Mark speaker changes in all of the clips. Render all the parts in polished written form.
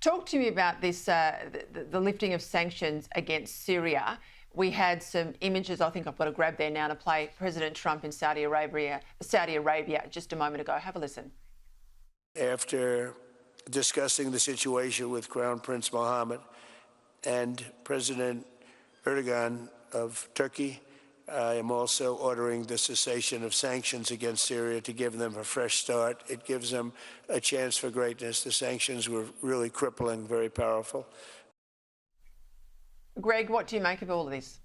Speaker 1: Talk to me about this, the lifting of sanctions against Syria. We had some images, I think I've got to grab there now to play President Trump in Saudi Arabia just a moment ago. Have a listen.
Speaker 2: After discussing the situation with Crown Prince Mohammed and President Erdogan of Turkey, I am also ordering the cessation of sanctions against Syria to give them a fresh start. It gives them a chance for greatness. The sanctions were really crippling, very powerful.
Speaker 1: Greg, what do you make of all of this?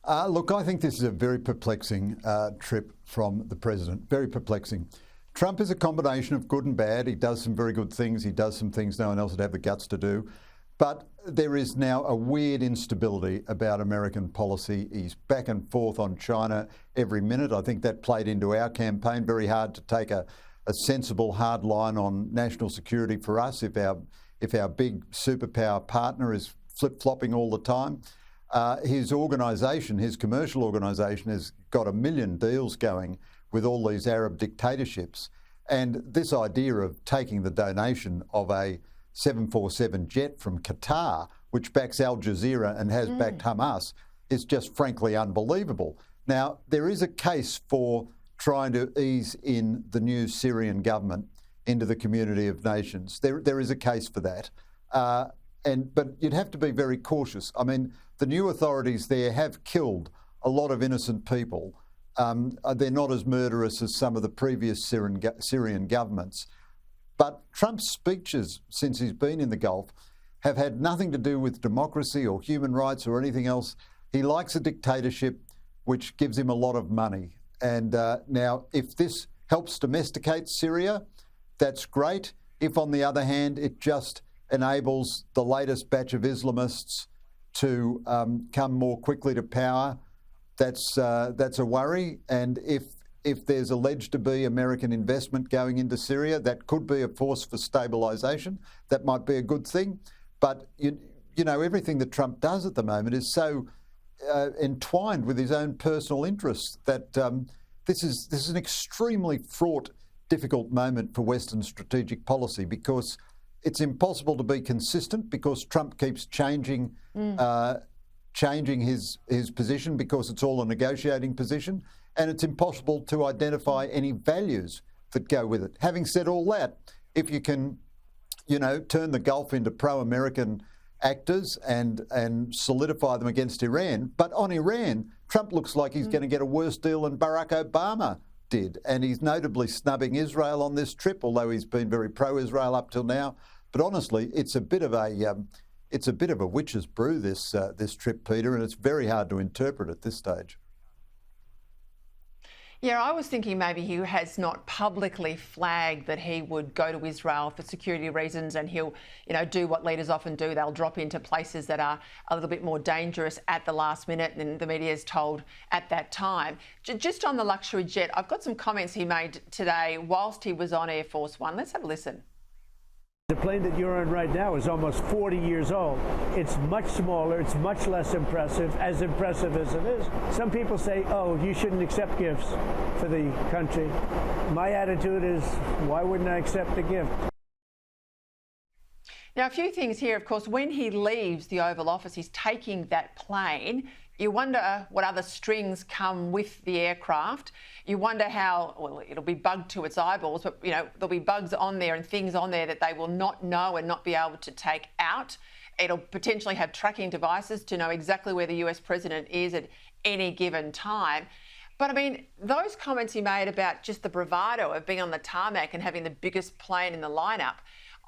Speaker 3: Look, I think this is a very perplexing trip from the president. Very perplexing. Trump is a combination of good and bad. He does some very good things. He does some things no one else would have the guts to do. But there is now a weird instability about American policy. He's back and forth on China every minute. I think that played into our campaign. Very hard to take a sensible, hard line on national security for us if our big superpower partner is flip-flopping all the time. His organisation, his commercial organisation, has got 1 million deals going with all these Arab dictatorships. And this idea of taking the donation of a 747 jet from Qatar, which backs Al Jazeera and has backed Hamas, is just frankly unbelievable. Now, there is a case for trying to ease in the new Syrian government into the community of nations. There is a case for that. But you'd have to be very cautious. I mean, the new authorities there have killed a lot of innocent people. They're not as murderous as some of the previous Syrian governments. But Trump's speeches since he's been in the Gulf have had nothing to do with democracy or human rights or anything else. He likes a dictatorship which gives him a lot of money. And now, if this helps domesticate Syria, that's great. If, on the other hand, it just enables the latest batch of Islamists to come more quickly to power, that's a worry. And if there's alleged to be American investment going into Syria, that could be a force for stabilisation. That might be a good thing. But, you know, everything that Trump does at the moment is so entwined with his own personal interests that this is an extremely fraught, difficult moment for Western strategic policy, because it's impossible to be consistent because Trump keeps changing his position because it's all a negotiating position. And it's impossible to identify any values that go with it. Having said all that, if you can, turn the Gulf into pro-American actors and solidify them against Iran, but on Iran, Trump looks like he's going to get a worse deal than Barack Obama did. And he's notably snubbing Israel on this trip, although he's been very pro-Israel up till now. But honestly, it's a bit of a witch's brew, this trip, Peter, and it's very hard to interpret at this stage.
Speaker 1: Yeah, I was thinking maybe he has not publicly flagged that he would go to Israel for security reasons, and he'll, do what leaders often do. They'll drop into places that are a little bit more dangerous at the last minute, and the media is told at that time. Just on the luxury jet, I've got some comments he made today whilst he was on Air Force One. Let's have a listen.
Speaker 4: The plane that you're on right now is almost 40 years old. It's much smaller. It's much less impressive as it is. Some people say, oh, you shouldn't accept gifts for the country. My attitude is, why wouldn't I accept a gift?
Speaker 1: Now, a few things here. Of course, when he leaves the Oval Office, he's taking that plane. You wonder what other strings come with the aircraft. You wonder how, well, it'll be bugged to its eyeballs, but, there'll be bugs on there and things on there that they will not know and not be able to take out. It'll potentially have tracking devices to know exactly where the US president is at any given time. But, I mean, those comments he made about just the bravado of being on the tarmac and having the biggest plane in the lineup,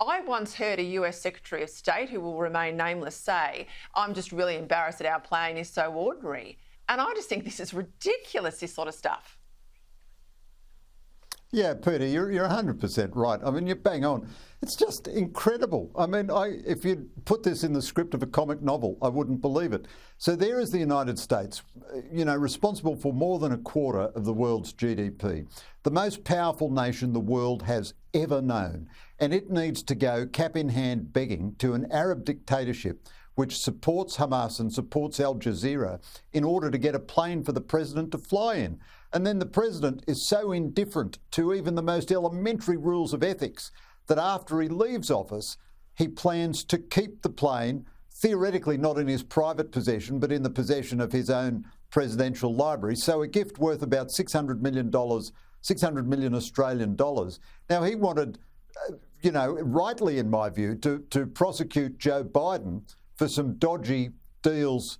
Speaker 1: I once heard a US Secretary of State, who will remain nameless, say, I'm just really embarrassed that our plane is so ordinary. And I just think this is ridiculous, this sort of stuff.
Speaker 3: Yeah, Peter, you're 100% right. I mean, you're bang on. It's just incredible. I mean, if you put this in the script of a comic novel, I wouldn't believe it. So there is the United States, responsible for more than a quarter of the world's GDP, the most powerful nation the world has ever known. And it needs to go cap in hand begging to an Arab dictatorship which supports Hamas and supports Al Jazeera in order to get a plane for the president to fly in. And then the president is so indifferent to even the most elementary rules of ethics that after he leaves office, he plans to keep the plane, theoretically not in his private possession, but in the possession of his own presidential library. So a gift worth about $600 million, 600 million Australian dollars. Now, he wanted, rightly in my view, to prosecute Joe Biden for some dodgy deals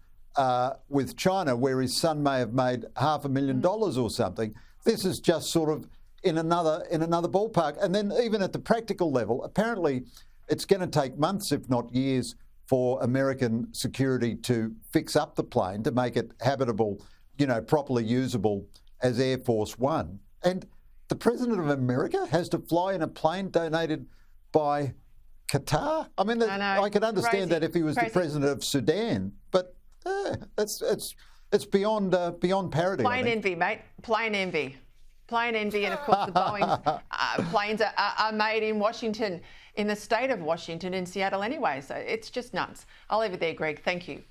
Speaker 3: with China, where his son may have made $500,000 or something. This is just sort of in another ballpark. And then even at the practical level, apparently it's going to take months, if not years, for American security to fix up the plane, to make it habitable, properly usable as Air Force One. And the President of America has to fly in a plane donated by Qatar? I mean, I could understand that if he was the President of Sudan, but it's beyond parody.
Speaker 1: Plane envy, mate. Plane envy. Plane envy, and of course the Boeing planes are made in Washington, in the state of Washington, in Seattle anyway. So it's just nuts. I'll leave it there, Greg. Thank you.